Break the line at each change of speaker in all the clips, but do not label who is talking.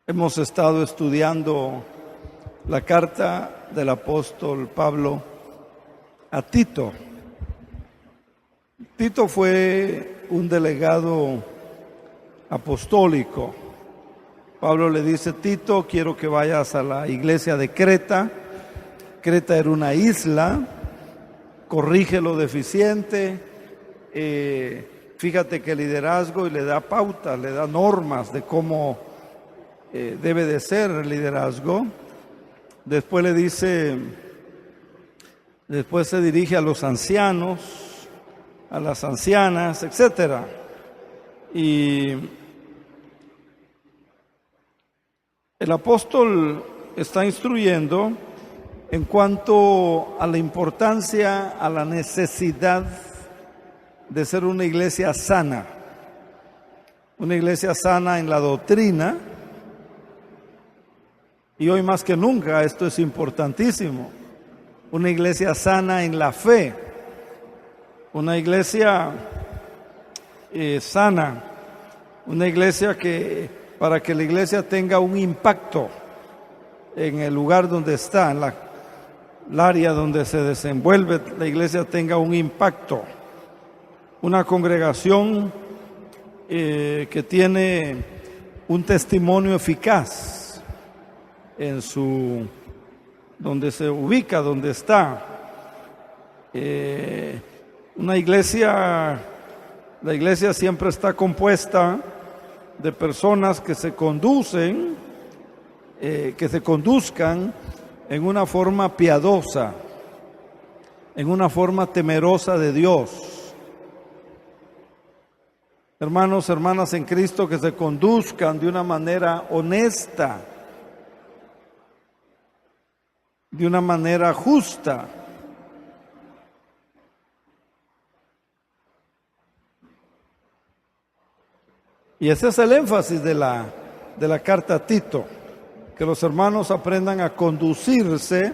Hemos estado estudiando la carta del apóstol Pablo a Tito. Tito fue un delegado apostólico. Pablo le dice: Tito, quiero que vayas a la iglesia de Creta. Creta era una isla, corrige lo deficiente, fíjate que el liderazgo, y le da pautas, le da normas de cómo debe de ser el liderazgo. Después le dice, después se dirige a los ancianos, a las ancianas, etcétera. Y el apóstol está instruyendo en cuanto a la importancia, a la necesidad de ser una iglesia sana en la doctrina. Y hoy más que nunca esto es importantísimo. Una iglesia sana en la fe, una iglesia sana, una iglesia que, para que la iglesia tenga un impacto en el lugar donde está, en el área donde se desenvuelve, la iglesia tenga un impacto. Una congregación que tiene un testimonio eficaz en donde se ubica, donde está. La iglesia siempre está compuesta de personas que se conduzcan en una forma piadosa, en una forma temerosa de Dios. Hermanos, hermanas en Cristo, que se conduzcan de una manera honesta, de una manera justa. Y ese es el énfasis de la carta a Tito, que los hermanos aprendan a conducirse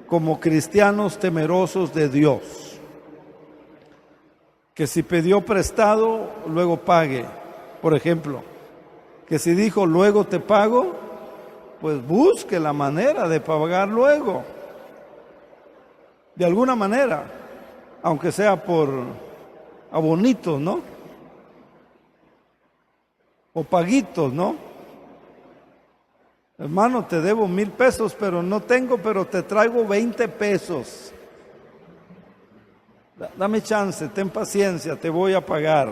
como cristianos temerosos de Dios. Que si pidió prestado, luego pague. Por ejemplo, que si dijo luego te pago, pues busque la manera de pagar luego. De alguna manera, aunque sea a bonitos, ¿no? O paguitos, ¿no? Hermano, te debo 1,000 pesos, pero no tengo, pero te traigo 20 pesos. Dame chance, ten paciencia, te voy a pagar.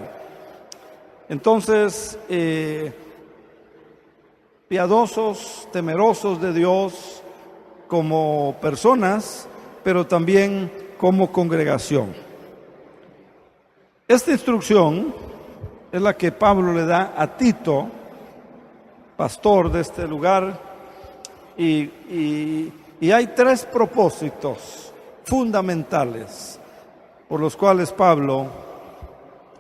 Entonces, piadosos, temerosos de Dios como personas, pero también como congregación. Esta instrucción es la que Pablo le da a Tito, pastor de este lugar, y hay 3 propósitos fundamentales por los cuales Pablo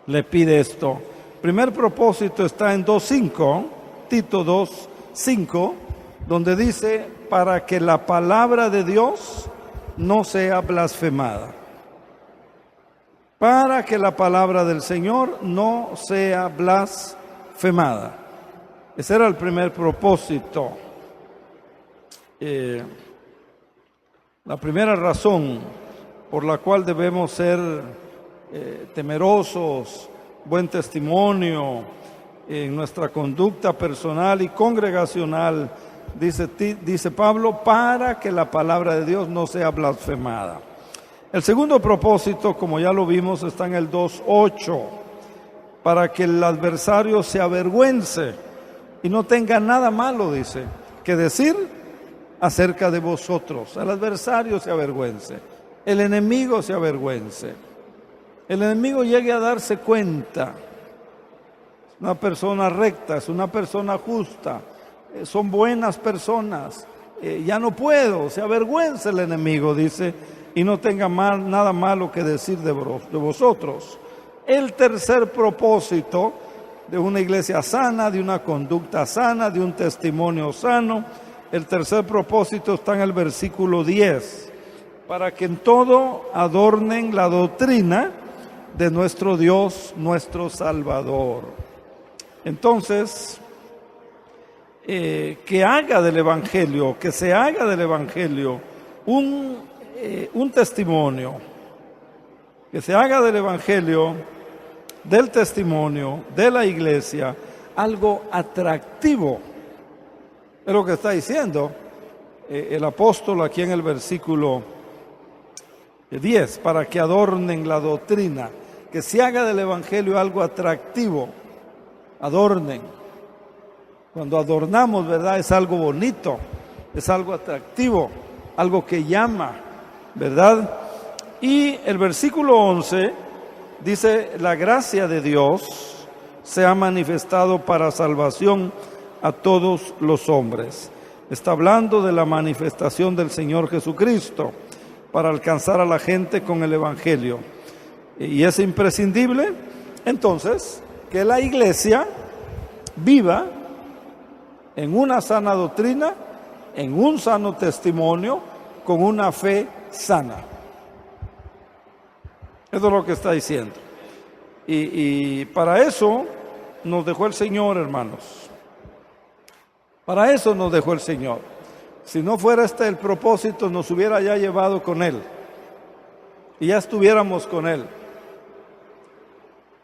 le pide esto. El primer propósito está en 2:5, Tito 2:5, donde dice: para que la palabra de Dios no sea blasfemada. Para que la palabra del Señor no sea blasfemada. Ese era el primer propósito. La primera razón por la cual debemos ser temerosos, buen testimonio en nuestra conducta personal y congregacional, dice Pablo, para que la palabra de Dios no sea blasfemada. El segundo propósito, como ya lo vimos, está en el 2:8, para que el adversario se avergüence y no tenga nada malo, dice, que decir acerca de vosotros. El adversario se avergüence, el enemigo se avergüence, el enemigo llegue a darse cuenta. Es una persona recta, es una persona justa, son buenas personas. Ya no puedo, se avergüenza el enemigo, dice, y no tenga nada malo que decir de vosotros. El tercer propósito de una iglesia sana, de una conducta sana, de un testimonio sano, el tercer propósito está en el versículo 10, para que en todo adornen la doctrina de nuestro Dios, nuestro Salvador. Entonces, que haga del Evangelio, que se haga del Evangelio un testimonio, que se haga del Evangelio, del testimonio, de la iglesia, algo atractivo. Es lo que está diciendo el apóstol aquí en el versículo 10, para que adornen la doctrina, que se haga del Evangelio algo atractivo, adornen. Cuando adornamos, ¿verdad? Es algo bonito, es algo atractivo, algo que llama, ¿verdad? Y el versículo 11 dice, la gracia de Dios se ha manifestado para salvación a todos los hombres. Está hablando de la manifestación del Señor Jesucristo para alcanzar a la gente con el Evangelio. Y es imprescindible, entonces, que la iglesia viva en una sana doctrina, en un sano testimonio, con una fe sana. Eso es lo que está diciendo. Y para eso nos dejó el Señor, hermanos. Para eso nos dejó el Señor. Si no fuera este el propósito, nos hubiera ya llevado con Él. Y ya estuviéramos con Él.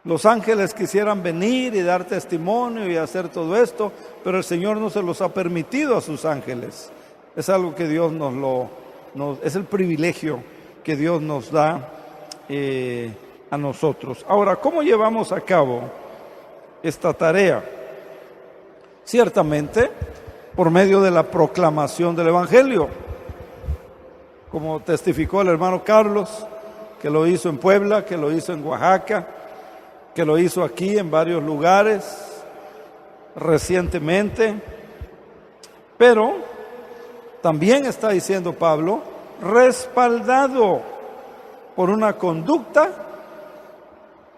Los ángeles quisieran venir y dar testimonio y hacer todo esto, pero el Señor no se los ha permitido a sus ángeles. Es algo que Dios es el privilegio que Dios nos da a nosotros. Ahora, ¿cómo llevamos a cabo esta tarea? Ciertamente, por medio de la proclamación del Evangelio, como testificó el hermano Carlos, que lo hizo en Puebla, que lo hizo en Oaxaca, que lo hizo aquí en varios lugares recientemente, pero también está diciendo Pablo, respaldado por una conducta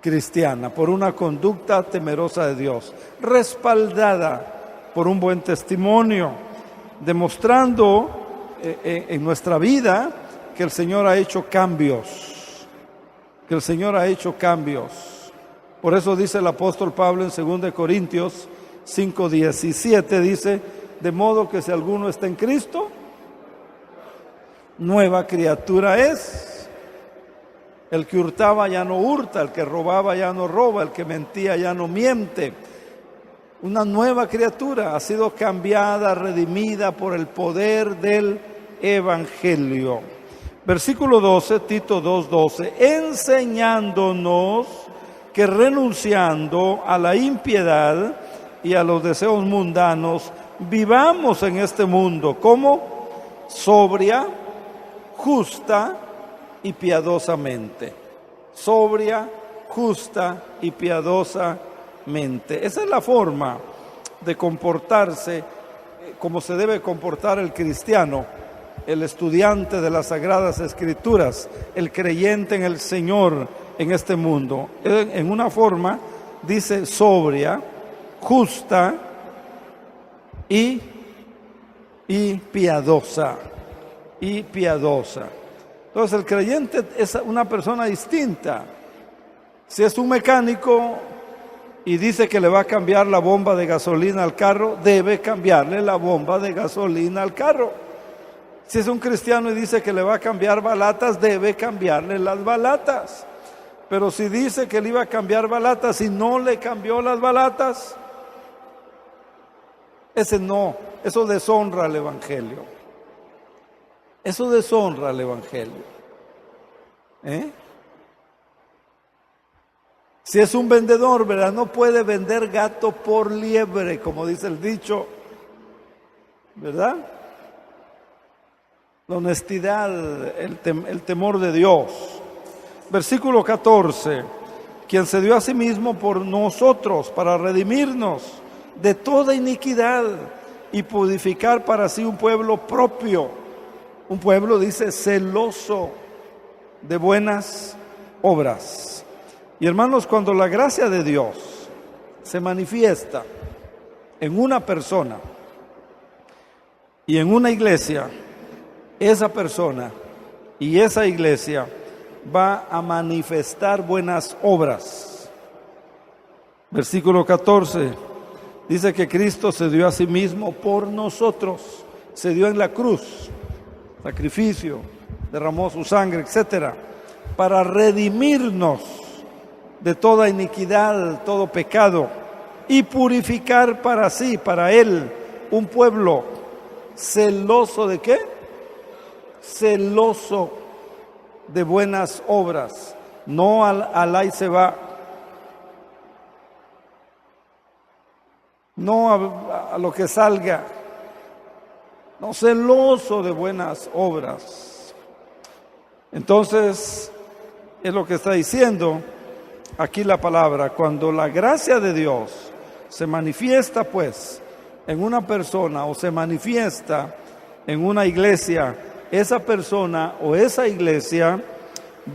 cristiana, por una conducta temerosa de Dios, respaldada por un buen testimonio, demostrando en nuestra vida que el Señor ha hecho cambios, que el Señor ha hecho cambios. Por eso dice el apóstol Pablo en 2 Corintios 5:17, dice, de modo que si alguno está en Cristo, nueva criatura es. El que hurtaba ya no hurta, el que robaba ya no roba, el que mentía ya no miente. Una nueva criatura ha sido cambiada, redimida por el poder del Evangelio. Versículo 12, Tito 2:12, enseñándonos que renunciando a la impiedad y a los deseos mundanos, vivamos en este mundo como sobria, justa y piadosamente. Sobria, justa y piadosamente. Esa es la forma de comportarse como se debe comportar el cristiano, el estudiante de las Sagradas Escrituras, el creyente en el Señor en este mundo. En una forma, dice, sobria, justa y piadosa. Y piadosa. Entonces el creyente es una persona distinta. Si es un mecánico y dice que le va a cambiar la bomba de gasolina al carro, debe cambiarle la bomba de gasolina al carro. Si es un cristiano y dice que le va a cambiar balatas, debe cambiarle las balatas. Pero si dice que le iba a cambiar balatas y no le cambió las balatas, eso deshonra al Evangelio. Eso deshonra al Evangelio. Si es un vendedor, ¿verdad? No puede vender gato por liebre, como dice el dicho, ¿verdad? La honestidad, el temor de Dios. Versículo 14, quien se dio a sí mismo por nosotros para redimirnos de toda iniquidad y purificar para sí un pueblo propio. Un pueblo, dice, celoso de buenas obras. Y hermanos, cuando la gracia de Dios se manifiesta en una persona y en una iglesia, esa persona y esa iglesia va a manifestar buenas obras. Versículo 14 Dice que Cristo se dio a sí mismo por nosotros, se dio en la cruz, sacrificio, derramó su sangre, etcétera, para redimirnos de toda iniquidad, todo pecado, y purificar para sí, para Él, un pueblo celoso ¿de qué? Celoso de buenas obras, no al ahí se va, no a lo que salga, no, celoso de buenas obras. Entonces, es lo que está diciendo aquí la palabra. Cuando la gracia de Dios se manifiesta pues en una persona o se manifiesta en una iglesia, esa persona o esa iglesia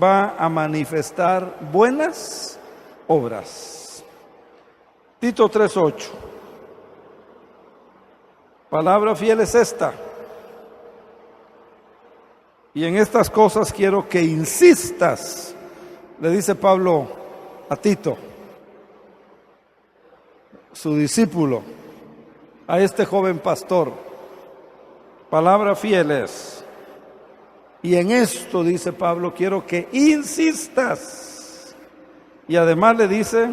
va a manifestar buenas obras. Tito 3:8. Palabra fiel es esta. Y en estas cosas quiero que insistas, le dice Pablo a Tito, su discípulo, a este joven pastor. Palabra fiel es. Y en esto, dice Pablo, quiero que insistas. Y además le dice,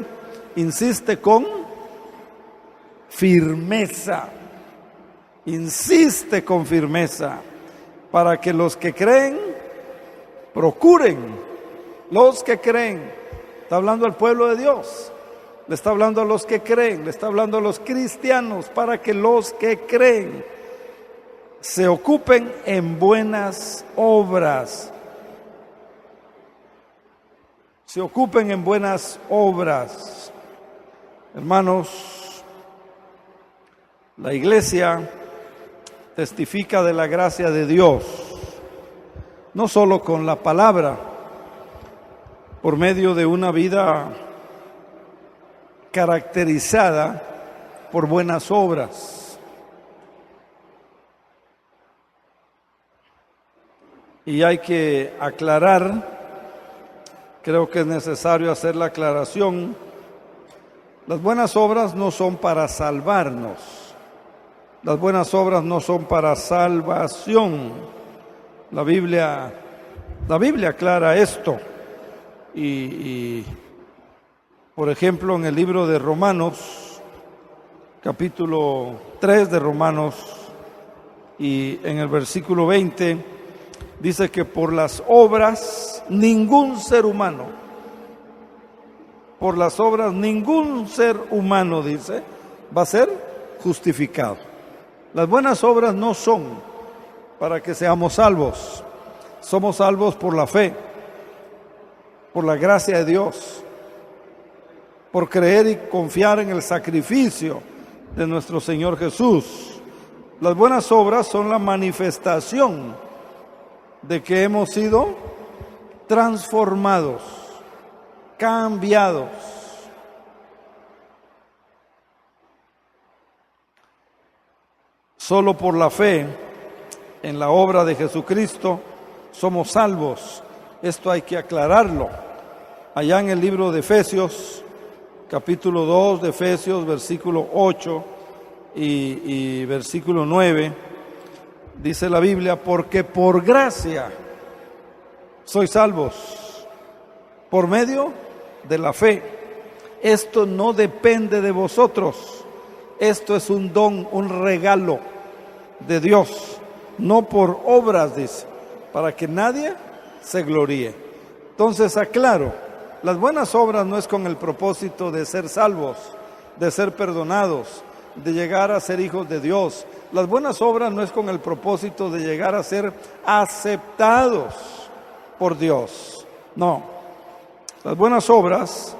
insiste con firmeza. Insiste con firmeza, para que los que creen procuren, los que creen, está hablando al pueblo de Dios, le está hablando a los que creen, le está hablando a los cristianos, para que los que creen se ocupen en buenas obras, se ocupen en buenas obras. Hermanos, la iglesia testifica de la gracia de Dios, no solo con la palabra, por medio de una vida caracterizada por buenas obras. Y hay que aclarar, creo que es necesario hacer la aclaración, las buenas obras no son para salvarnos. Las buenas obras no son para salvación. La Biblia aclara esto. Y por ejemplo, en el libro de Romanos, capítulo 3 de Romanos, y en el versículo 20, dice que por las obras ningún ser humano, por las obras ningún ser humano, dice, va a ser justificado. Las buenas obras no son para que seamos salvos. Somos salvos por la fe, por la gracia de Dios, por creer y confiar en el sacrificio de nuestro Señor Jesús. Las buenas obras son la manifestación de que hemos sido transformados, cambiados. Solo por la fe en la obra de Jesucristo somos salvos. Esto hay que aclararlo. Allá en el libro de Efesios, capítulo 2 de Efesios, versículo 8 y versículo 9, dice la Biblia, porque por gracia sois salvos, por medio de la fe. Esto no depende de vosotros. Esto es un don, un regalo de Dios, no por obras, dice, para que nadie se gloríe. Entonces aclaro, las buenas obras no es con el propósito de ser salvos, de ser perdonados, de llegar a ser hijos de Dios. Las buenas obras no es con el propósito de llegar a ser aceptados por Dios. No, las buenas obras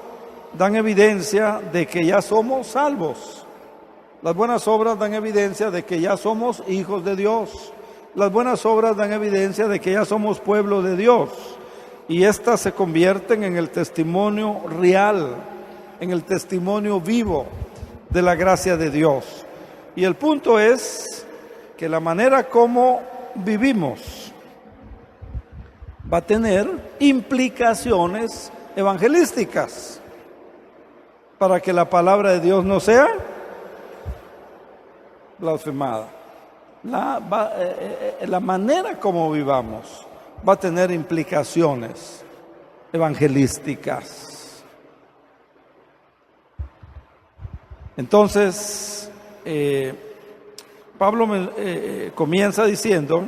dan evidencia de que ya somos salvos. Las buenas obras dan evidencia de que ya somos hijos de Dios. Las buenas obras dan evidencia de que ya somos pueblo de Dios. Y estas se convierten en el testimonio real, en el testimonio vivo de la gracia de Dios. Y el punto es que la manera como vivimos va a tener implicaciones evangelísticas para que la palabra de Dios no sea blasfemada. La manera como vivamos va a tener implicaciones evangelísticas. Entonces, Pablo comienza diciendo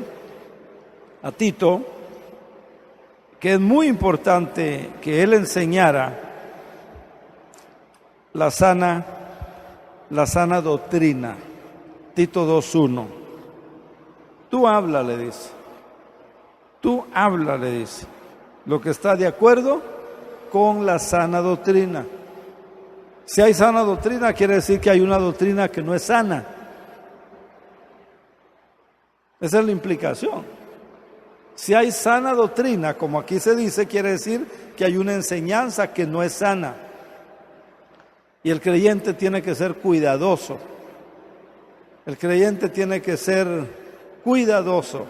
a Tito que es muy importante que él enseñara la sana doctrina. Tito 2:1. Tú habla, le dice. Tú habla, le dice. Lo que está de acuerdo con la sana doctrina. Si hay sana doctrina, quiere decir que hay una doctrina que no es sana. Esa es la implicación. Si hay sana doctrina, como aquí se dice, quiere decir que hay una enseñanza que no es sana. Y el creyente tiene que ser cuidadoso. El creyente tiene que ser cuidadoso.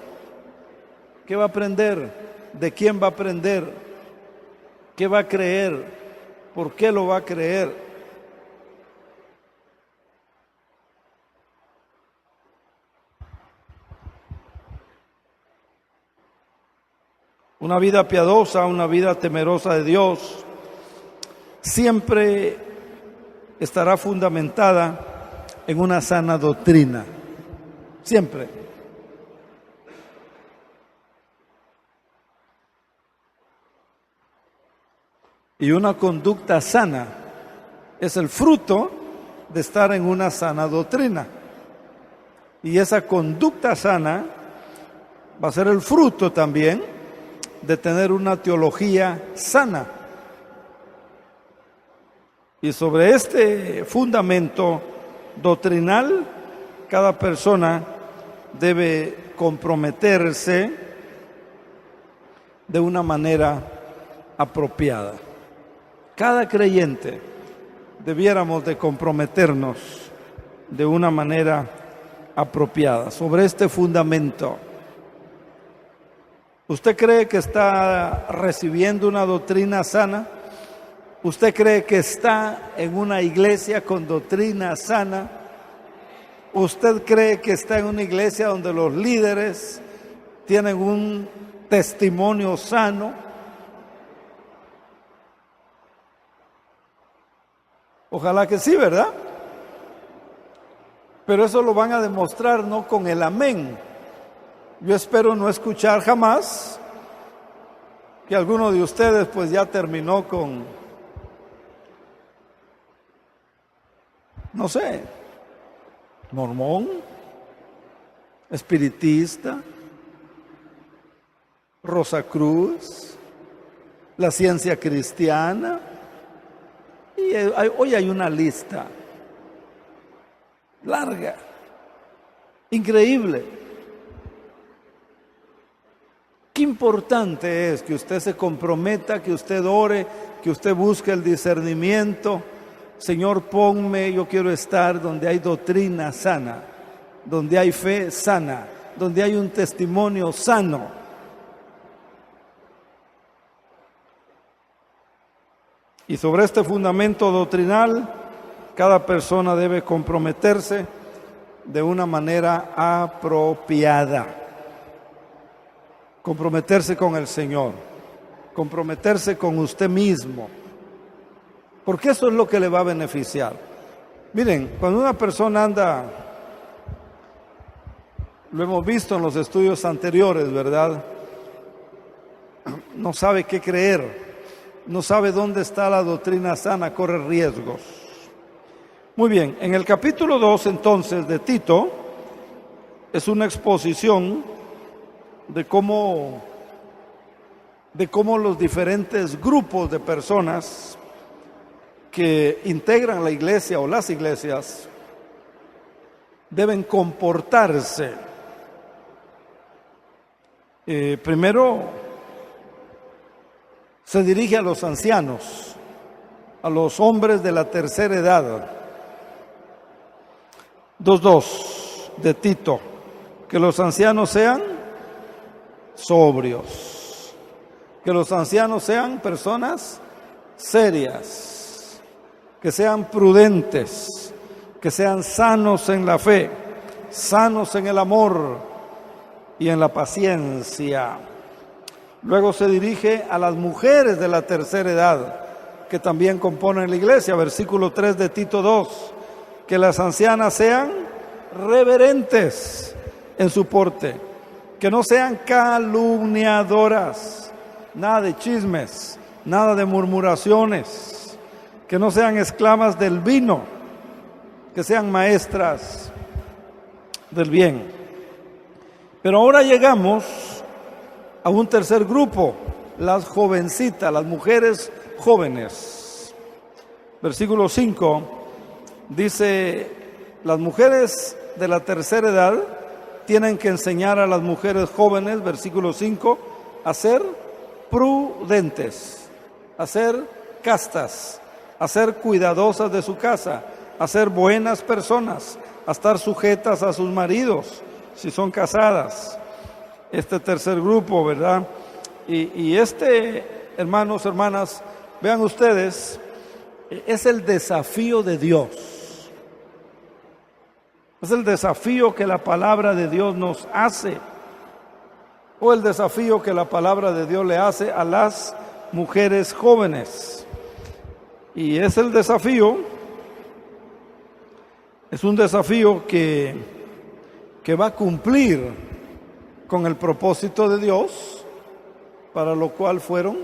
¿Qué va a aprender? ¿De quién va a aprender? ¿Qué va a creer? ¿Por qué lo va a creer? Una vida piadosa, una vida temerosa de Dios, siempre estará fundamentada en una sana doctrina. Siempre. Y una conducta sana es el fruto de estar en una sana doctrina. Y esa conducta sana va a ser el fruto también de tener una teología sana. Y sobre este fundamento doctrinal, cada persona debe comprometerse de una manera apropiada. Cada creyente debiéramos de comprometernos de una manera apropiada sobre este fundamento. ¿Usted cree que está recibiendo una doctrina sana? ¿Usted cree que está en una iglesia con doctrina sana? ¿Usted cree que está en una iglesia donde los líderes tienen un testimonio sano? Ojalá que sí, ¿verdad? Pero eso lo van a demostrar no con el amén. Yo espero no escuchar jamás que alguno de ustedes pues ya terminó con, no sé, mormón, espiritista, Rosacruz, la ciencia cristiana. Y hoy hay una lista larga, increíble. Qué importante es que usted se comprometa, que usted ore, que usted busque el discernimiento. Señor, ponme, yo quiero estar donde hay doctrina sana, donde hay fe sana, donde hay un testimonio sano. Y sobre este fundamento doctrinal, cada persona debe comprometerse de una manera apropiada. Comprometerse con el Señor, comprometerse con usted mismo, porque eso es lo que le va a beneficiar. Miren, cuando una persona anda, lo hemos visto en los estudios anteriores, ¿verdad? No sabe qué creer, no sabe dónde está la doctrina sana, corre riesgos. Muy bien, en el capítulo 2 entonces de Tito es una exposición de cómo los diferentes grupos de personas que integran la iglesia o las iglesias deben comportarse. Primero se dirige a los ancianos, a los hombres de la tercera edad. 2:2 de Tito, que los ancianos sean sobrios, que los ancianos sean personas serias, que sean prudentes, que sean sanos en la fe, sanos en el amor y en la paciencia. Luego se dirige a las mujeres de la tercera edad, que también componen la iglesia. Versículo 3 de Tito 2, que las ancianas sean reverentes en su porte, que no sean calumniadoras, nada de chismes, nada de murmuraciones, que no sean esclavas del vino, que sean maestras del bien. Pero ahora llegamos a un tercer grupo, las jovencitas, las mujeres jóvenes. Versículo 5 dice: las mujeres de la tercera edad tienen que enseñar a las mujeres jóvenes, versículo 5, a ser prudentes, a ser castas, a ser cuidadosas de su casa, a ser buenas personas, a estar sujetas a sus maridos, si son casadas. Este tercer grupo, ¿verdad? Y este, hermanos, hermanas, vean ustedes, es el desafío de Dios. Es el desafío que la palabra de Dios nos hace, o el desafío que la palabra de Dios le hace a las mujeres jóvenes. Y es el desafío, es un desafío que va a cumplir con el propósito de Dios, para lo cual fueron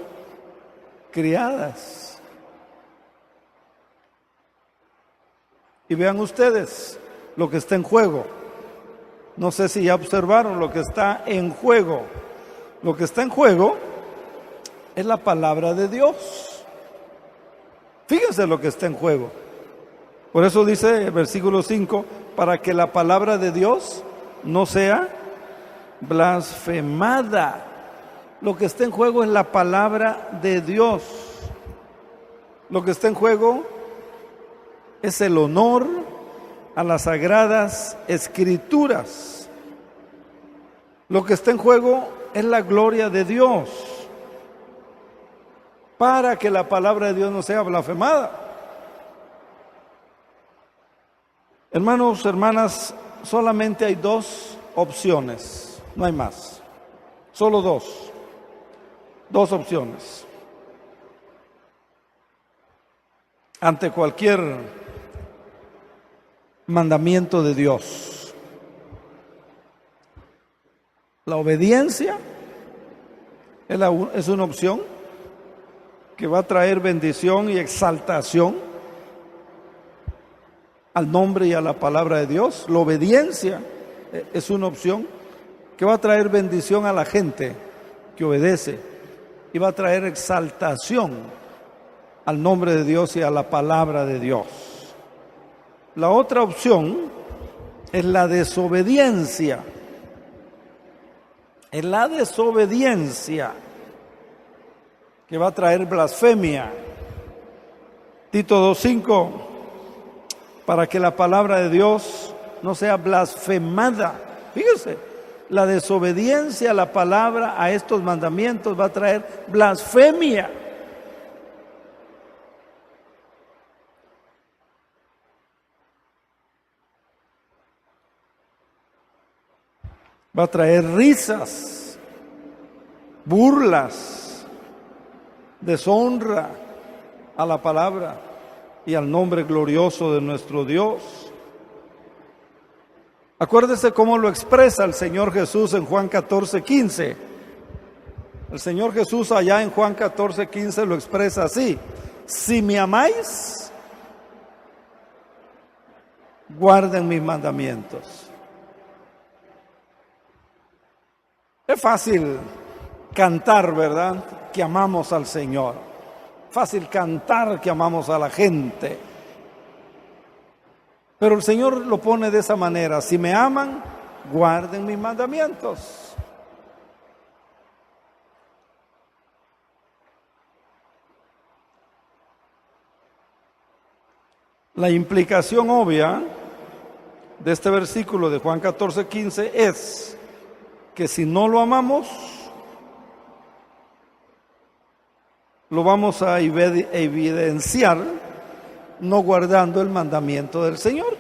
criadas. Y vean ustedes lo que está en juego. No sé si ya observaron lo que está en juego. Lo que está en juego es la palabra de Dios. Fíjense lo que está en juego. Por eso dice el versículo 5, para que la palabra de Dios no sea blasfemada. Lo que está en juego es la palabra de Dios. Lo que está en juego es el honor a las sagradas escrituras. Lo que está en juego es la gloria de Dios, para que la palabra de Dios no sea blasfemada. Hermanos, hermanas, solamente hay dos opciones, no hay más, solo dos opciones ante cualquier mandamiento de Dios: la obediencia es una opción que va a traer bendición y exaltación al nombre y a la palabra de Dios. La obediencia es una opción que va a traer bendición a la gente que obedece y va a traer exaltación al nombre de Dios y a la palabra de Dios. La otra opción es la desobediencia. Es la desobediencia que va a traer blasfemia. Tito 2:5, para que la palabra de Dios no sea blasfemada. Fíjese, la desobediencia a la palabra, a estos mandamientos, va a traer blasfemia. Va a traer risas, burlas, deshonra a la palabra y al nombre glorioso de nuestro Dios. Acuérdese cómo lo expresa el Señor Jesús en Juan 14:15. El Señor Jesús allá en Juan 14:15 lo expresa así: si me amáis, guarden mis mandamientos. Es fácil cantar, ¿verdad?, que amamos al Señor. Fácil cantar que amamos a la gente. Pero el Señor lo pone de esa manera: si me aman, guarden mis mandamientos. La implicación obvia de este versículo de Juan 14:15 es que si no lo amamos, lo vamos a evidenciar no guardando el mandamiento del Señor.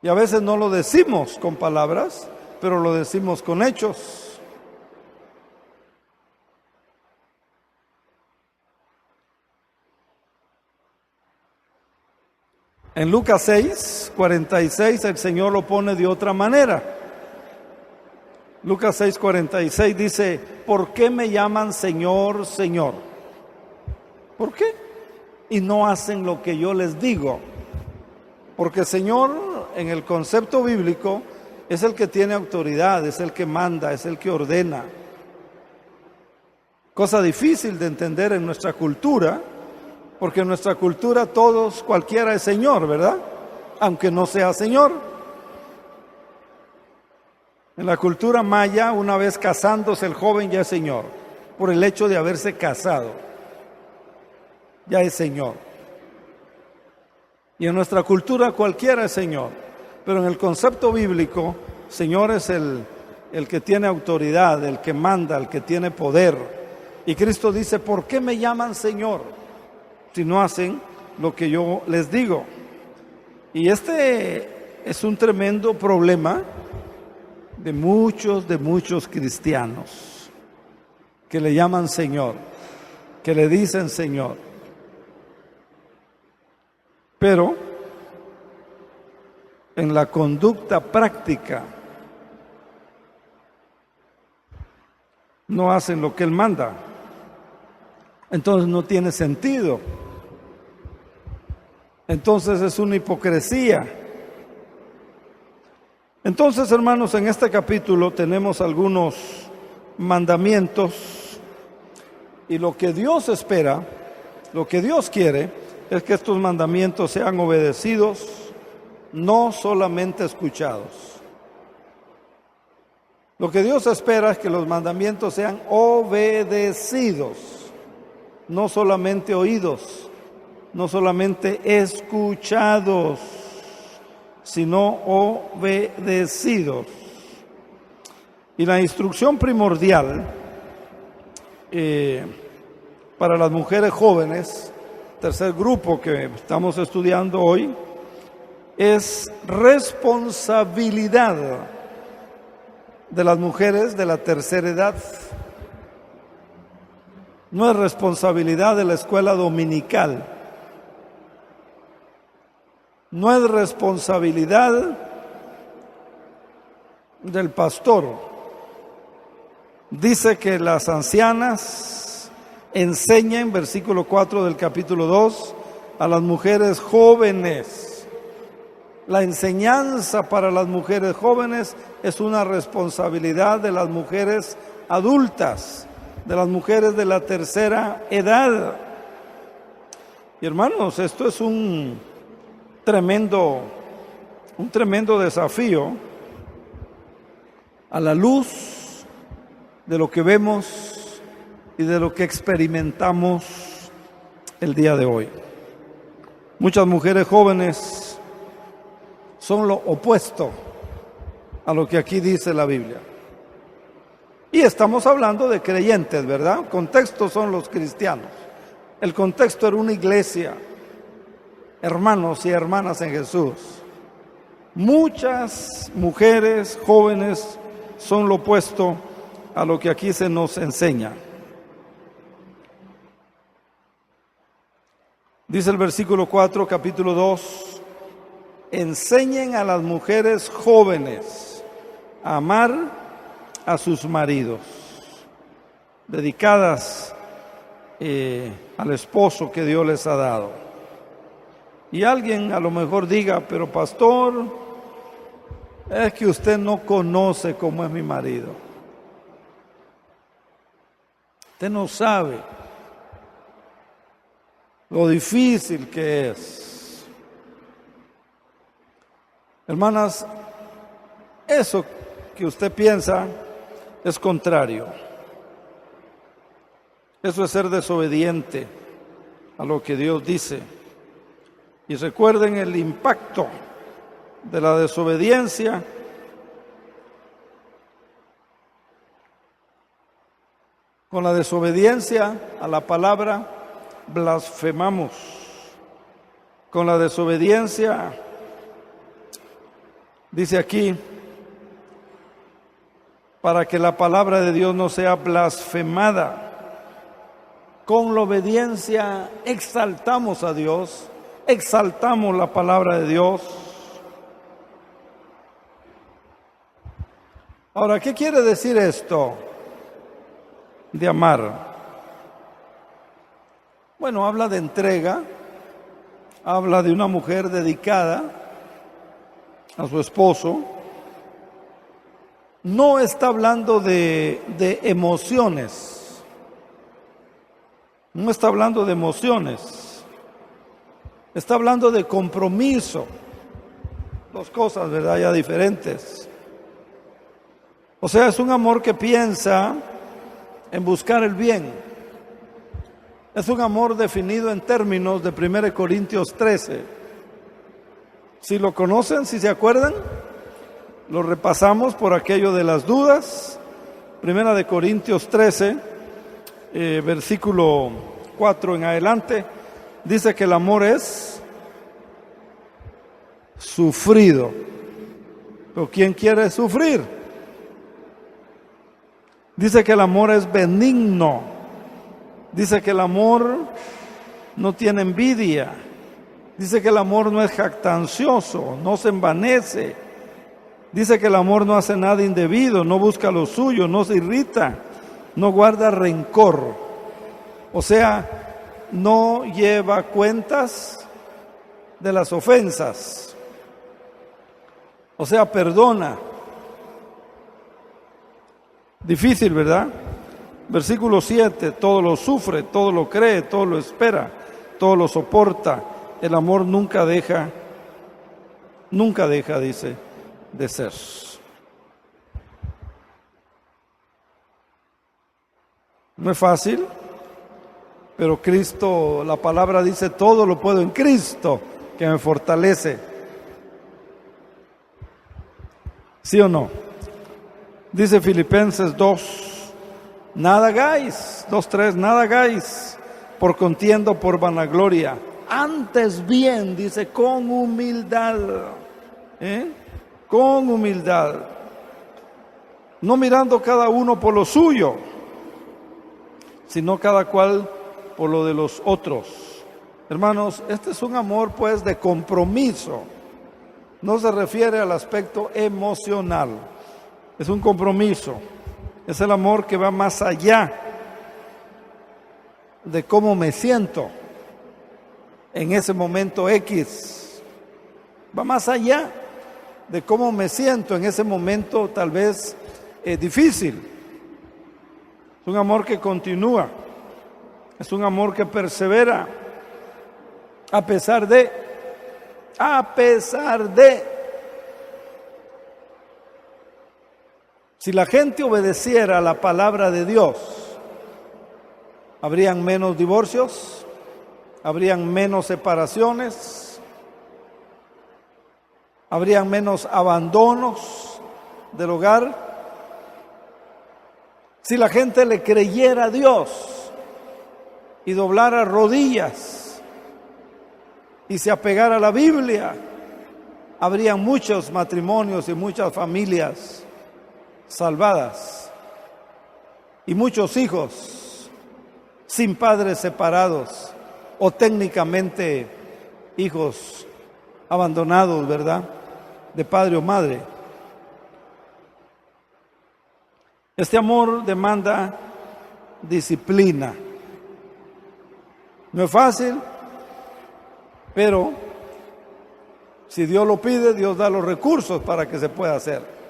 Y a veces no lo decimos con palabras, pero lo decimos con hechos. En Lucas 6:46 el Señor lo pone de otra manera. Lucas 6:46 dice: ¿por qué me llaman Señor, Señor? ¿Por qué? Y no hacen lo que yo les digo. Porque Señor, en el concepto bíblico, es el que tiene autoridad, es el que manda, es el que ordena. Cosa difícil de entender en nuestra cultura, porque en nuestra cultura todos, cualquiera es Señor, ¿verdad? Aunque no sea Señor. En la cultura maya, una vez casándose el joven ya es Señor, por el hecho de haberse casado, ya es Señor. Y en nuestra cultura cualquiera es Señor, pero en el concepto bíblico, Señor es el que tiene autoridad, el que manda, el que tiene poder. Y Cristo dice: ¿por qué me llaman Señor si no hacen lo que yo les digo? Y este es un tremendo problema de muchos cristianos que le llaman Señor, que le dicen Señor. Pero en la conducta práctica no hacen lo que Él manda. Entonces no tiene sentido. Entonces es una hipocresía. Entonces, hermanos, en este capítulo tenemos algunos mandamientos, y lo que Dios espera, lo que Dios quiere, es que estos mandamientos sean obedecidos, no solamente escuchados. Lo que Dios espera es que los mandamientos sean obedecidos, no solamente oídos, no solamente escuchados, sino obedecidos. Y la instrucción primordial para las mujeres jóvenes, tercer grupo que estamos estudiando hoy, es responsabilidad de las mujeres de la tercera edad. No es responsabilidad de la escuela dominical. No es responsabilidad del pastor. Dice que las ancianas enseñen, versículo 4 del capítulo 2, a las mujeres jóvenes. La enseñanza para las mujeres jóvenes es una responsabilidad de las mujeres adultas, de las mujeres de la tercera edad. Y hermanos, esto es un tremendo desafío a la luz de lo que vemos y de lo que experimentamos el día de hoy. Muchas mujeres jóvenes son lo opuesto a lo que aquí dice la Biblia. Y estamos hablando de creyentes, ¿verdad? El contexto son los cristianos. El contexto era una iglesia, hermanos y hermanas en Jesús. Muchas mujeres jóvenes son lo opuesto a lo que aquí se nos enseña. Dice el versículo 4, capítulo 2, enseñen a las mujeres jóvenes a amar a sus maridos, dedicadas al esposo que Dios les ha dado. Y alguien a lo mejor diga, pero pastor, es que usted no conoce cómo es mi marido. Usted no sabe lo difícil que es. Hermanas, eso que usted piensa es contrario. Eso es ser desobediente a lo que Dios dice. Y recuerden el impacto de la desobediencia. Con la desobediencia a la palabra blasfemamos. Con la desobediencia Dice aquí, para que la palabra de Dios no sea blasfemada. Con la obediencia exaltamos a Dios, exaltamos la palabra de Dios. Ahora, ¿qué quiere decir esto de amar? Bueno, habla de entrega, habla de una mujer dedicada a su esposo. No está hablando de emociones. No está hablando de emociones. Está hablando de compromiso. Dos cosas, ¿verdad? Ya diferentes. O sea, es un amor que piensa en buscar el bien. Es un amor definido en términos de 1 Corintios 13. Si lo conocen, si se acuerdan, lo repasamos por aquello de las dudas. 1 Corintios 13, versículo 4 en adelante, dice que el amor es sufrido. ¿Pero quién quiere sufrir? Dice que el amor es benigno. Dice que el amor no tiene envidia. Dice que el amor no es jactancioso, no se envanece. Dice que el amor no hace nada indebido, no busca lo suyo, no se irrita, no guarda rencor. O sea, no lleva cuentas de las ofensas. O sea, perdona. Difícil, ¿verdad? Versículo 7, todo lo sufre, todo lo cree, todo lo espera, todo lo soporta. El amor nunca deja, dice, de ser. No es fácil, pero Cristo, la palabra dice, todo lo puedo en Cristo que me fortalece. ¿Sí o no? Dice Filipenses 2, nada hagáis, 2:3, nada hagáis por contienda o por vanagloria. Antes bien, dice, con humildad, con humildad, no mirando cada uno por lo suyo, sino cada cual por lo de los otros. Hermanos, este es un amor pues de compromiso. No se refiere al aspecto emocional. Es un compromiso. Es el amor que va más allá de cómo me siento en ese momento X. Va más allá de cómo me siento en ese momento tal vez difícil. Es un amor que continúa. Es un amor que persevera a pesar de. Si la gente obedeciera a la palabra de Dios, ¿habrían menos divorcios? ¿Habrían menos separaciones? ¿Habrían menos abandonos del hogar? Si la gente le creyera a Dios y doblara rodillas y se apegara a la Biblia, habrían muchos matrimonios y muchas familias salvadas y muchos hijos sin padres separados o técnicamente hijos abandonados, ¿verdad?, de padre o madre. Este amor demanda disciplina. No es fácil, pero si Dios lo pide, Dios da los recursos para que se pueda hacer.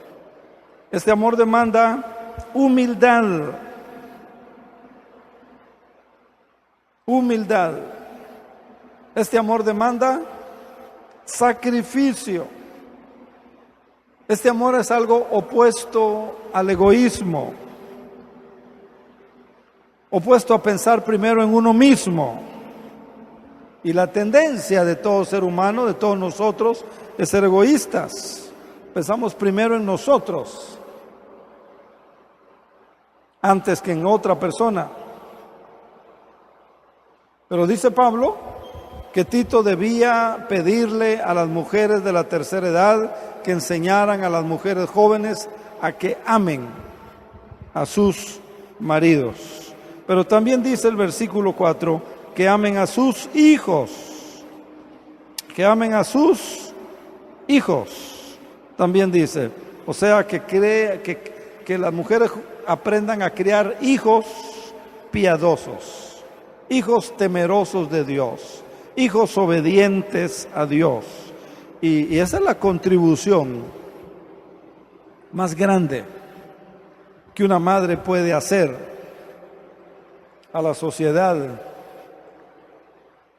Este amor demanda humildad. Humildad. Este amor demanda sacrificio. Este amor es algo opuesto al egoísmo, opuesto a pensar primero en uno mismo. Y la tendencia de todo ser humano, de todos nosotros, es ser egoístas. Pensamos primero en nosotros, antes que en otra persona. Pero dice Pablo que Tito debía pedirle a las mujeres de la tercera edad que enseñaran a las mujeres jóvenes a que amen a sus maridos. Pero también dice el versículo 4 que amen a sus hijos, que amen a sus hijos. También dice, o sea, que las mujeres aprendan a criar hijos piadosos, hijos temerosos de Dios, hijos obedientes a Dios. Y esa es la contribución más grande que una madre puede hacer a la sociedad,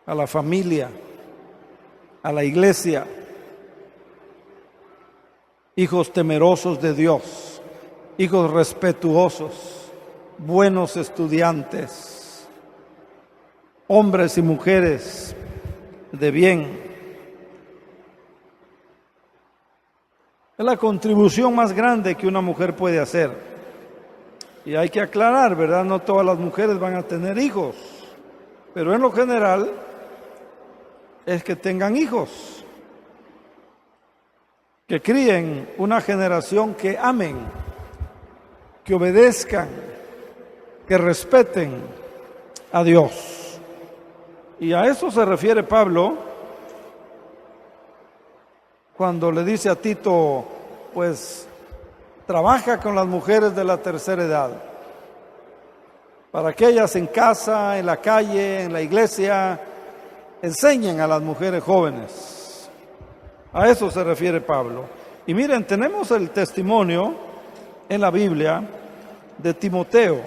a la familia, a la iglesia. Hijos temerosos de Dios, hijos respetuosos, buenos estudiantes, hombres y mujeres de bien. Es la contribución más grande que una mujer puede hacer. Y hay que aclarar, ¿verdad? No todas las mujeres van a tener hijos, pero en lo general es que tengan hijos, que críen una generación que amen, que obedezcan, que respeten a Dios. Y a eso se refiere Pablo cuando le dice a Tito, pues trabaja con las mujeres de la tercera edad, para que ellas en casa, en la calle, en la iglesia, enseñen a las mujeres jóvenes. A eso se refiere Pablo. Y miren, tenemos el testimonio en la Biblia de Timoteo,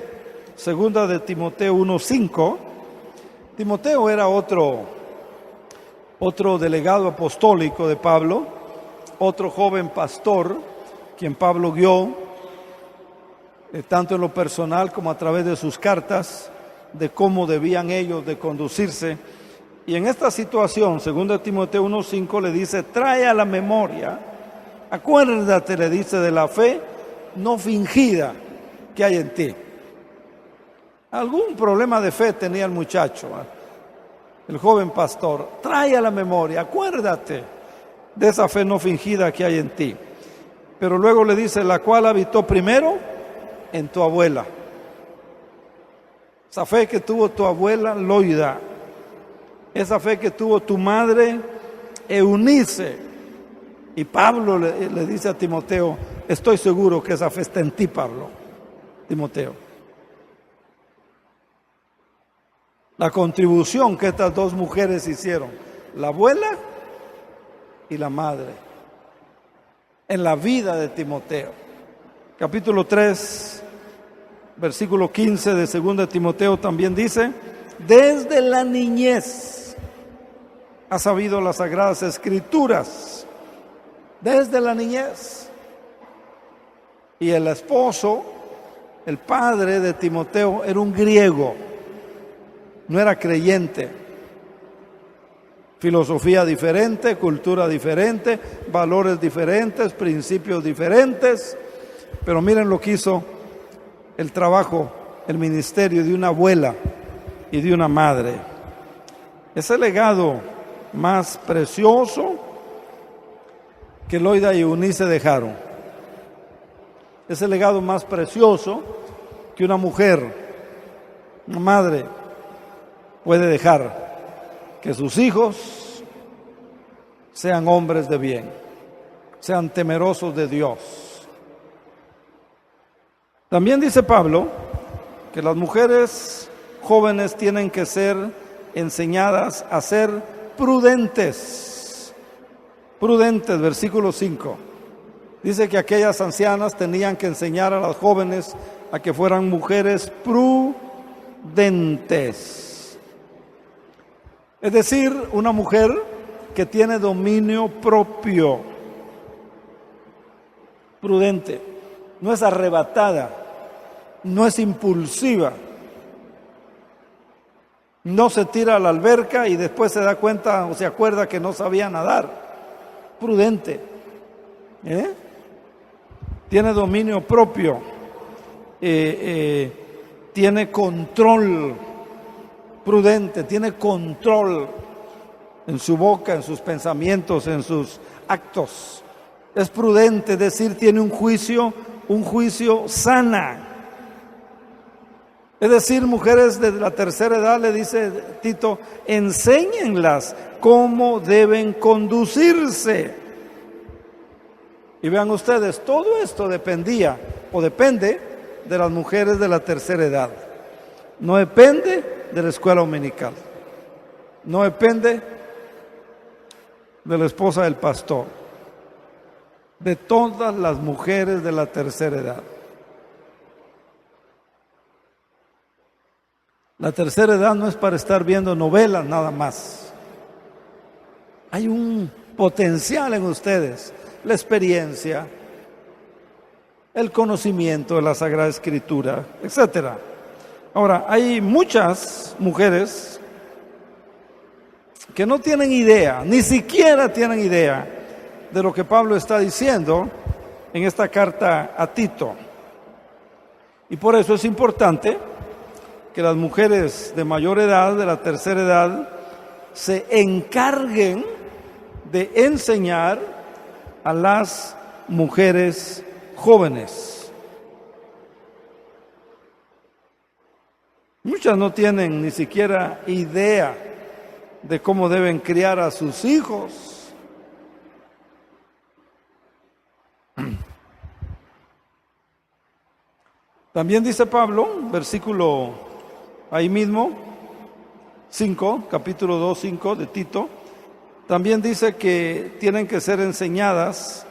segunda de Timoteo 1:5. Timoteo era otro delegado apostólico de Pablo, otro joven pastor, quien Pablo guió, tanto en lo personal como a través de sus cartas, de cómo debían ellos de conducirse. Y en esta situación, según Timoteo 1:5, le dice, trae a la memoria, acuérdate, le dice, de la fe no fingida que hay en ti. Algún problema de fe tenía el muchacho, el joven pastor. Trae a la memoria, acuérdate de esa fe no fingida que hay en ti. Pero luego le dice, la cual habitó primero en tu abuela. Esa fe que tuvo tu abuela Loida, esa fe que tuvo tu madre Eunice. Y Pablo le dice a Timoteo, estoy seguro que esa fe está en ti, Pablo, Timoteo. La contribución que estas dos mujeres hicieron, la abuela y la madre, en la vida de Timoteo. Capítulo 3, versículo 15 de 2 Timoteo también dice, desde la niñez ha sabido las sagradas escrituras, desde la niñez. Y el esposo, el padre de Timoteo, era un griego, no era creyente. Filosofía diferente, cultura diferente, valores diferentes, principios diferentes. Pero miren lo que hizo el trabajo, el ministerio de una abuela y de una madre. Ese legado más precioso que Loida y Eunice dejaron. Ese legado más precioso que una mujer, una madre, puede dejar. Que sus hijos sean hombres de bien, sean temerosos de Dios. También dice Pablo que las mujeres jóvenes tienen que ser enseñadas a ser prudentes. Prudentes, versículo 5. Dice que aquellas ancianas tenían que enseñar a las jóvenes a que fueran mujeres prudentes. Es decir, una mujer que tiene dominio propio, prudente, no es arrebatada, no es impulsiva, no se tira a la alberca y después se da cuenta o se acuerda que no sabía nadar. Prudente, tiene dominio propio, tiene control. Prudente, tiene control en su boca, en sus pensamientos, en sus actos. Es prudente, es decir, tiene un juicio sana. Es decir, mujeres de la tercera edad, le dice Tito, enséñenlas cómo deben conducirse. Y vean ustedes, todo esto dependía o depende de las mujeres de la tercera edad. No depende de la escuela dominical. No depende de la esposa del pastor. De todas las mujeres de la tercera edad. La tercera edad no es para estar viendo novelas nada más. Hay un potencial en ustedes, la experiencia, el conocimiento de la Sagrada Escritura, etcétera. Ahora, hay muchas mujeres que no tienen idea, ni siquiera tienen idea de lo que Pablo está diciendo en esta carta a Tito. Y por eso es importante que las mujeres de mayor edad, de la tercera edad, se encarguen de enseñar a las mujeres jóvenes. Muchas no tienen ni siquiera idea de cómo deben criar a sus hijos. También dice Pablo, versículo ahí mismo, 5, capítulo 2, 5 de Tito, también dice que tienen que ser enseñadas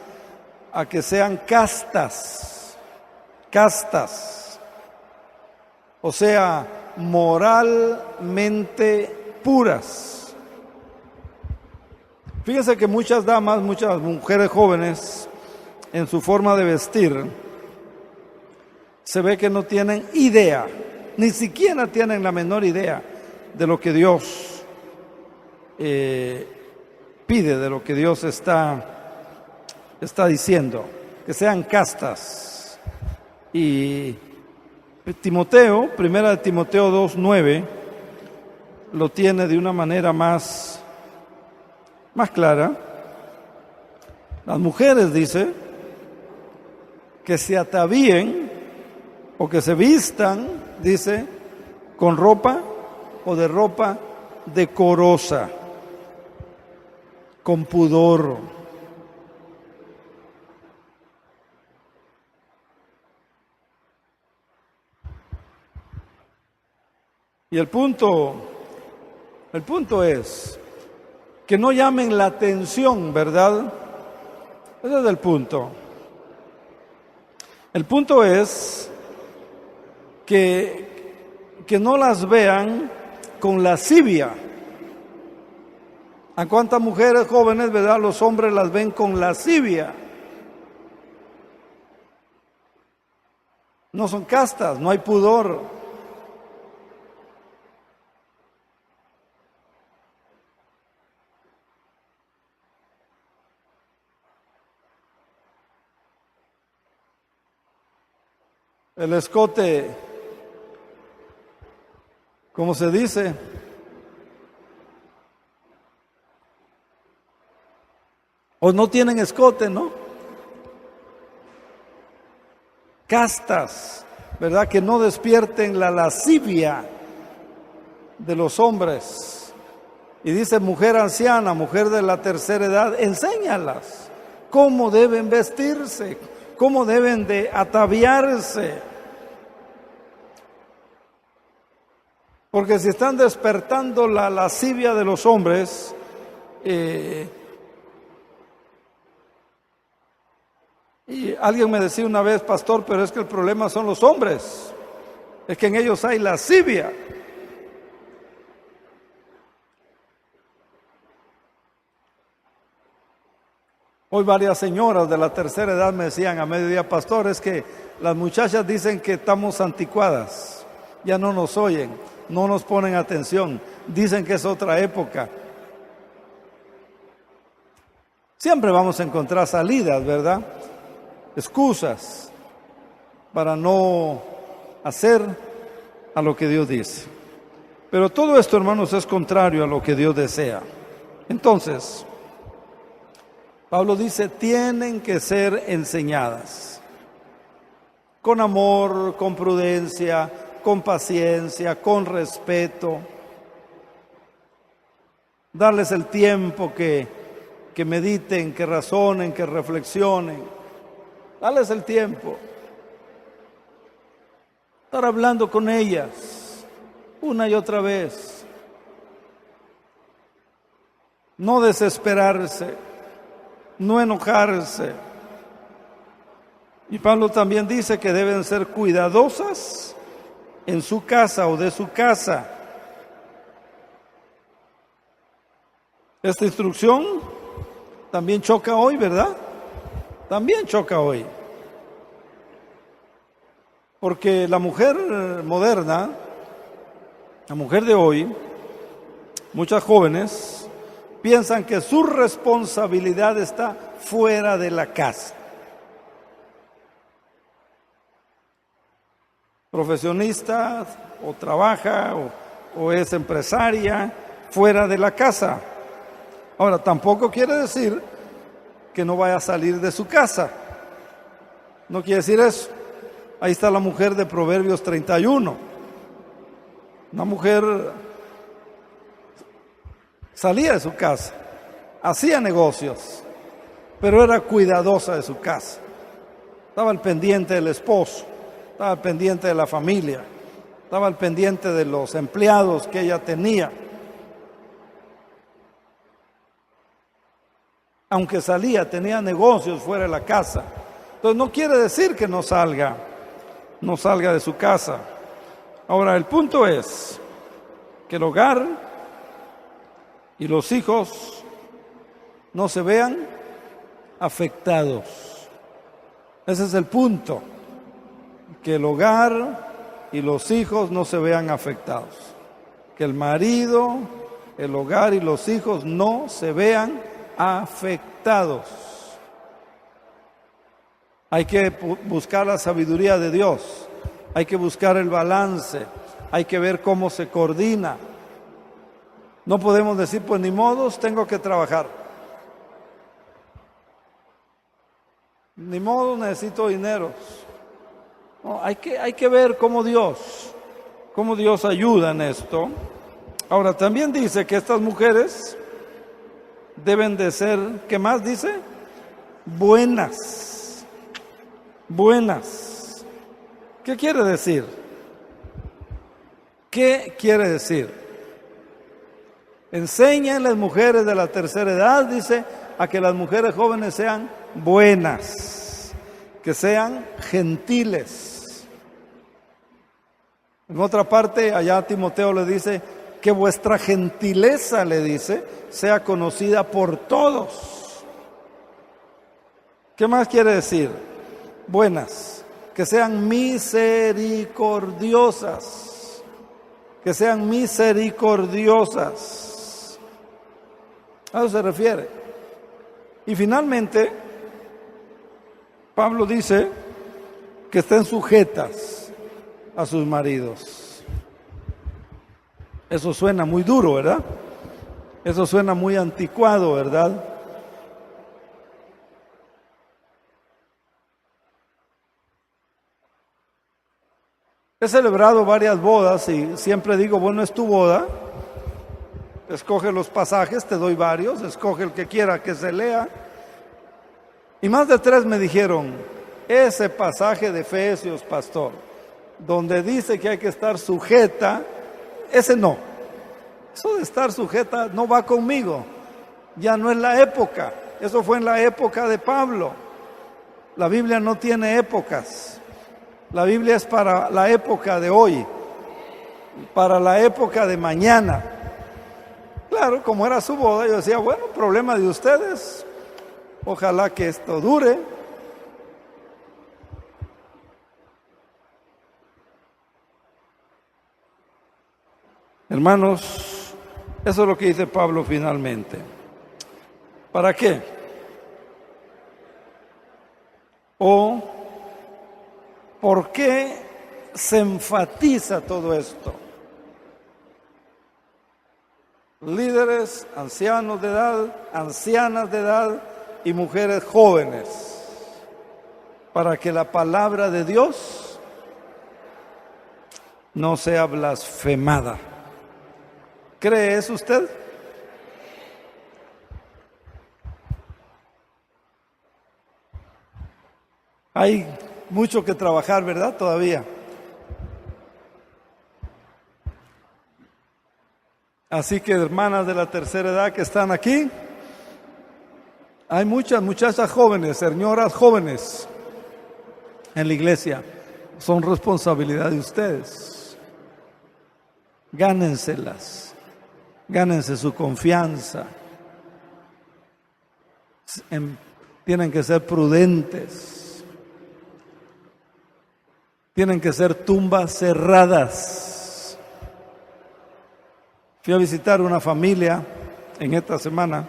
a que sean castas, o sea, moralmente puras. Fíjense que muchas damas, muchas mujeres jóvenes, en su forma de vestir, se ve que no tienen idea, ni siquiera tienen la menor idea de lo que Dios pide, de lo que Dios está diciendo, que sean castas. Y Timoteo, primera de Timoteo 2:9, lo tiene de una manera más clara. Las mujeres, dice, que se atavíen o que se vistan, dice, con ropa o de ropa decorosa, con pudor. Y el punto es que no llamen la atención, ¿verdad? Ese es el punto. El punto es que no las vean con lascivia. ¿A cuántas mujeres jóvenes, verdad, los hombres las ven con lascivia? No son castas, no hay pudor. El escote, como se dice, o no tienen escote, ¿no? Castas, ¿verdad? Que no despierten la lascivia de los hombres. Y dice mujer anciana, mujer de la tercera edad, enséñalas cómo deben vestirse, cómo deben de ataviarse. Porque si están despertando la lascivia de los hombres, y alguien me decía una vez, pastor, pero es que el problema son los hombres, es que en ellos hay lascivia. Hoy varias señoras de la tercera edad me decían a mediodía, pastor, es que las muchachas dicen que estamos anticuadas, ya no nos oyen, no nos ponen atención, dicen que es otra época. Siempre vamos a encontrar salidas, ¿verdad? Excusas para no hacer a lo que Dios dice. Pero todo esto, hermanos, es contrario a lo que Dios desea. Entonces, Pablo dice, tienen que ser enseñadas con amor, con prudencia, con paciencia, con respeto. Darles el tiempo que mediten, que razonen, que reflexionen. Darles el tiempo. Estar hablando con ellas una y otra vez. No desesperarse, no enojarse. Y Pablo también dice que deben ser cuidadosas en su casa o de su casa. Esta instrucción también choca hoy, ¿verdad? También choca hoy. Porque la mujer moderna, la mujer de hoy, muchas jóvenes piensan que su responsabilidad está fuera de la casa. Profesionista, o trabaja, o es empresaria, fuera de la casa. Ahora, tampoco quiere decir que no vaya a salir de su casa. No quiere decir eso. Ahí está la mujer de Proverbios 31. Una mujer salía de su casa, hacía negocios, pero era cuidadosa de su casa. Estaba al pendiente del esposo, estaba al pendiente de la familia, estaba al pendiente de los empleados que ella tenía. Aunque salía, tenía negocios fuera de la casa. Entonces no quiere decir que no salga de su casa. Ahora, el punto es que el hogar y los hijos no se vean afectados. Ese es el punto, que el hogar y los hijos no se vean afectados. Que el marido, el hogar y los hijos no se vean afectados. Hay que buscar la sabiduría de Dios, hay que buscar el balance, hay que ver cómo se coordina. No podemos decir, pues ni modos, tengo que trabajar. Ni modo, necesito dinero. No, hay que ver cómo Dios ayuda en esto. Ahora, también dice que estas mujeres deben de ser, ¿qué más dice? Buenas. ¿Qué quiere decir? ¿Qué quiere decir? Enseñan las mujeres de la tercera edad, dice, a que las mujeres jóvenes sean buenas, que sean gentiles. En otra parte, allá Timoteo le dice que vuestra gentileza, le dice, sea conocida por todos. ¿Qué más quiere decir? Buenas, que sean misericordiosas, que sean misericordiosas. A eso se refiere. Y finalmente, Pablo dice que estén sujetas a sus maridos. Eso suena muy duro, ¿verdad? Eso suena muy anticuado, ¿verdad? He celebrado varias bodas y siempre digo, bueno, es tu boda, escoge los pasajes, te doy varios, escoge el que quiera que se lea. Y más de 3 me dijeron, ese pasaje de Efesios, pastor, donde dice que hay que estar sujeta, ese no. Eso de estar sujeta no va conmigo, ya no es la época, eso fue en la época de Pablo. La Biblia no tiene épocas. La Biblia es para la época de hoy, para la época de mañana. Claro, como era su boda, yo decía, bueno, problema de ustedes, ojalá que esto dure. Hermanos, eso es lo que dice Pablo finalmente. ¿Para qué? O ¿por qué se enfatiza todo esto? líderes, ancianos de edad, ancianas de edad y mujeres jóvenes, para que la palabra de Dios no sea blasfemada. ¿Cree eso usted? Hay mucho que trabajar, ¿verdad? Todavía. Así que, hermanas de la tercera edad que están aquí, hay muchas muchachas jóvenes, señoras jóvenes en la iglesia. Son responsabilidad de ustedes. Gánenselas. Gánense su confianza. Tienen que ser prudentes. Tienen que ser tumbas cerradas. Fui a visitar una familia en esta semana,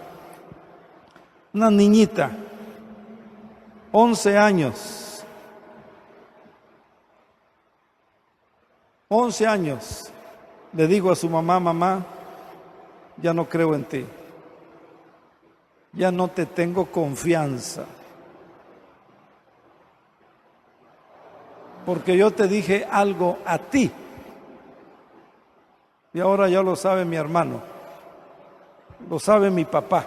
una niñita, 11 años. 11 años. Le digo a su mamá: mamá, ya no creo en ti. Ya no te tengo confianza. Porque yo te dije algo a ti. Y ahora ya lo sabe mi hermano. Lo sabe mi papá.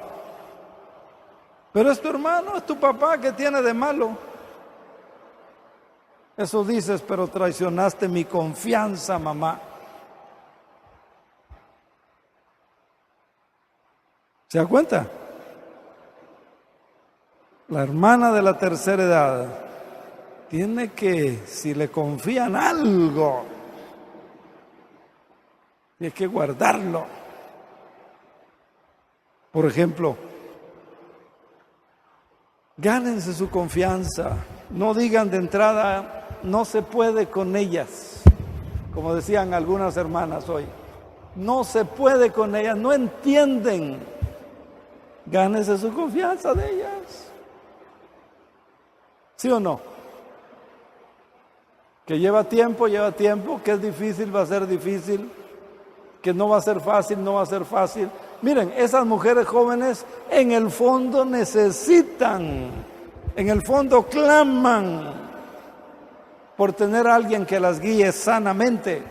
Pero es tu hermano, es tu papá, ¿qué tiene de malo? Eso dices, pero traicionaste mi confianza, mamá. ¿Se da cuenta? La hermana de la tercera edad tiene que, si le confían algo, tiene que guardarlo. Por ejemplo, gánense su confianza. No digan de entrada: no se puede con ellas. Como decían algunas hermanas hoy, no se puede con ellas, no entienden. Gánense su confianza de ellas. ¿Sí o no? Que lleva tiempo, que es difícil, va a ser difícil, que no va a ser fácil, no va a ser fácil. Miren, esas mujeres jóvenes en el fondo necesitan, en el fondo claman por tener a alguien que las guíe sanamente,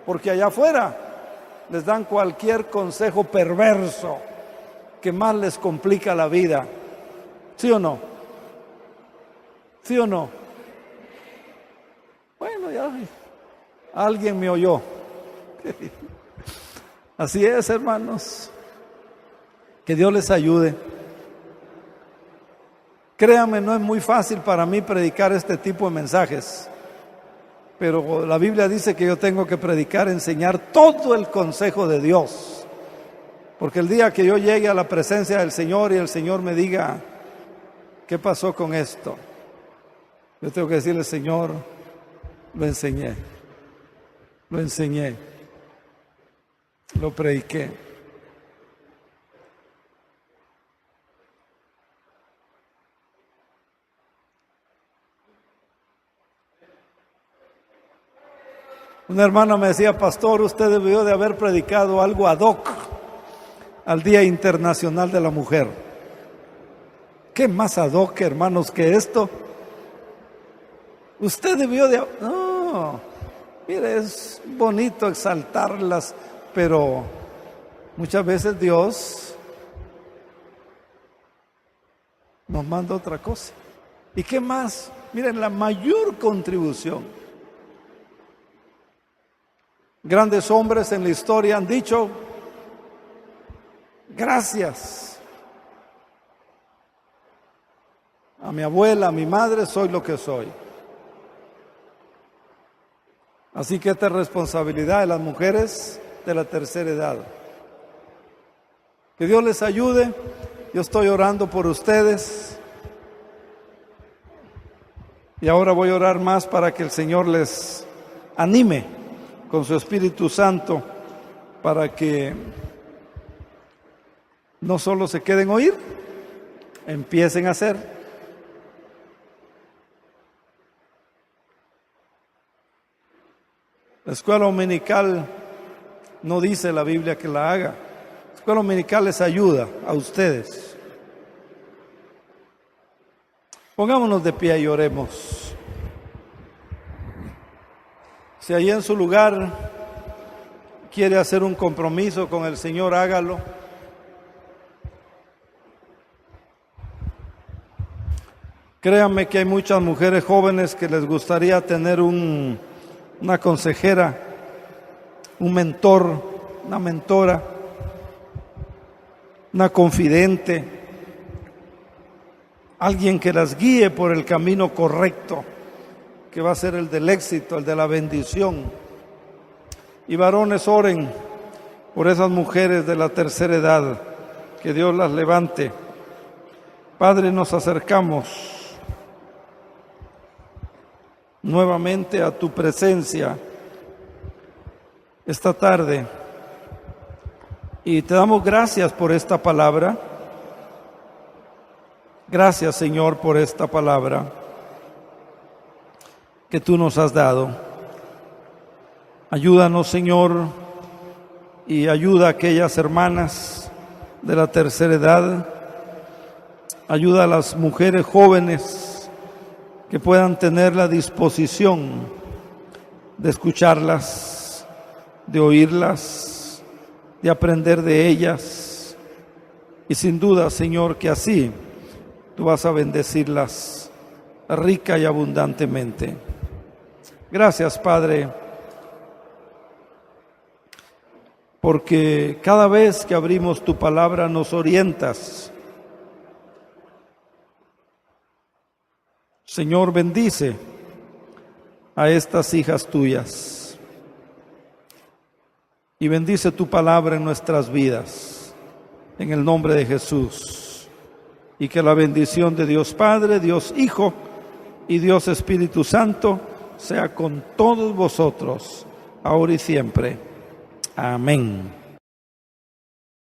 porque allá afuera les dan cualquier consejo perverso que más les complica la vida. ¿Sí o no? ¿Sí o no? Bueno, ya alguien me oyó. Así es, hermanos. Que Dios les ayude. Créanme, no es muy fácil para mí predicar este tipo de mensajes, pero la Biblia dice que yo tengo que predicar, enseñar todo el consejo de Dios, porque el día que yo llegue a la presencia del Señor y el Señor me diga: ¿qué pasó con esto?, yo tengo que decirle: Señor, lo enseñé, lo prediqué. Una hermana me decía: pastor, usted debió de haber predicado algo ad hoc al Día Internacional de la Mujer. ¿Qué más ad hoc, hermanos, que esto? Usted debió de... No, mire, es bonito exaltarlas, pero muchas veces Dios nos manda otra cosa. ¿Y qué más? Miren, la mayor contribución. Grandes hombres en la historia han dicho: gracias a mi abuela, a mi madre, soy lo que soy. Así que esta es responsabilidad de las mujeres de la tercera edad. Que Dios les ayude. Yo estoy orando por ustedes. Y ahora voy a orar más para que el Señor les anime con su Espíritu Santo, para que no solo se queden a oír, empiecen a hacer. La escuela dominical no dice la Biblia que la haga. escuela dominical les ayuda a ustedes. Pongámonos de pie y oremos. Si allí en su lugar quiere hacer un compromiso con el Señor, hágalo. Créanme que hay muchas mujeres jóvenes que les gustaría tener una consejera, un mentor, una mentora, una confidente, alguien que las guíe por el camino correcto, que va a ser el del éxito, el de la bendición. Y varones, oren por esas mujeres de la tercera edad, que Dios las levante. Padre, nos acercamos nuevamente a tu presencia esta tarde y te damos gracias por esta palabra. Gracias, Señor, por esta palabra que tú nos has dado. Ayúdanos, Señor, y ayuda a aquellas hermanas de la tercera edad. Ayuda a las mujeres jóvenes que puedan tener la disposición de escucharlas, de oírlas, de aprender de ellas. Y sin duda, Señor, que así tú vas a bendecirlas rica y abundantemente. Gracias, Padre, porque cada vez que abrimos tu palabra nos orientas. Señor, bendice a estas hijas tuyas y bendice tu palabra en nuestras vidas, en el nombre de Jesús. Y que la bendición de Dios Padre, Dios Hijo y Dios Espíritu Santo sea con todos vosotros, ahora y siempre. Amén.